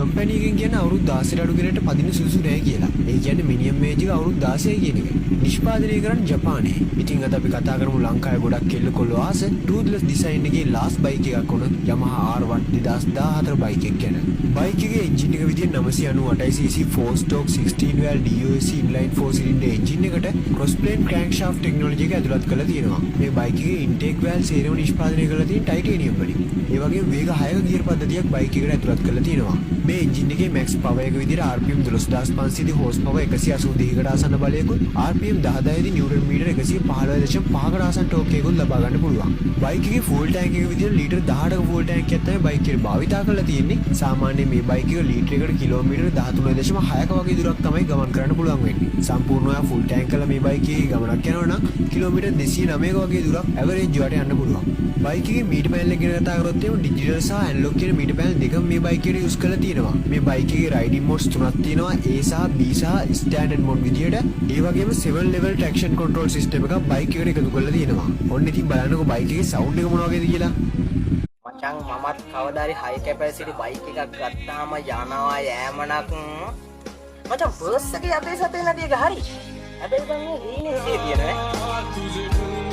Company එකෙන් කියන අවුරුදු 16ට අඩු කෙනෙක්ට පදින්න සුදුසු නැහැ කියලා. ඒ කියන්නේ මිනිමම් ඒජ් එක අවුරුදු 16 කියන එක. නිෂ්පාදනය කරන්නේ ජපානයේ. ඉතින් අද අපි කතා කරමු ලංකාවේ ගොඩක් කෙල්ලකොල්ලෝ ආස ටූත්ලස් ඩිසයින් එකේ ලාස්ට් බයික් එකක් වුණ Yamaha R1 2014 බයික් එක ගැන. බයික් එකේ එන්ජින් එක විදිහට 998cc 4 stroke 16 valve DOHC inline 4 cylinder engine එකට cross plane crankshaft technology එක ඇතුළත් කරලා තියෙනවා. මේ බයික් එකේ intake valve සේරම නිෂ්පාදනය කරලා තියෙන ටයිටේනියම් වලින්. ඒ වගේම වේග 6ක ගියර් පද්ධතියක් බයික් එකට ඇතුළත් කරලා තියෙනවා. මේ එන්ජින් එකේ max power එක විදිහට RPM 12500 horse power 182කට ආසන්න බලයකුත් RPM 10000 නිව්ටන් මීටර 115.5කට ආසන්න ටෝක් එකකුත් ලබා ගන්න පුළුවන්. බයික් එකේ full tank එක විදිහට ලීටර් 18ක full tank එකක් තමයි බයික් එකේ භාවිතා කරලා තියෙන්නේ. සාමාන්‍යයෙන් මේ බයික් එක ලීටර් එකකට කිලෝමීටර 13.6ක වගේ දුරක් තමයි ගමන් කරන්න පුළුවන් වෙන්නේ. සම්පූර්ණව full tank කරලා මේ බයික් එකේ ගමනක් යනවා නම් කිලෝමීටර 209ක වගේ දුරක් ඇවරේජ් වට යන්න පුළුවන්. බයික් එකේ මීටර් පැනල් එක ගැන කතා කරොත් එimhe ඩිජිටල් සහ ඇනලොග් කියන මීටර් පැනල් දෙකම මේ බයික් එකට යූස් කරලා තියෙනවා. මේ බයික් එකේ රයිඩින් මොඩ්ස් තුනක් තියෙනවා. A සහ B සහ ස්ටෑන්ඩඩ් මොඩ් විදියට. ඒ වගේම 7 level traction control system එකක් බයික් එකට එකතු කරලා තියෙනවා. ඔන්න ඉතින් බලන්නකෝ බයික් එකේ සවුන්ඩ් එක මොන වගේද කියලා. මචං මමත් කවදාරි හයි කැපැසිටි බයික් එකක් ගත්තාම යනවා යෑමනක් මචං බර්ස් එකේ අපේ සතේ නැති එක හරි හැබැයි දැන් මේ හීනේ තියෙනවා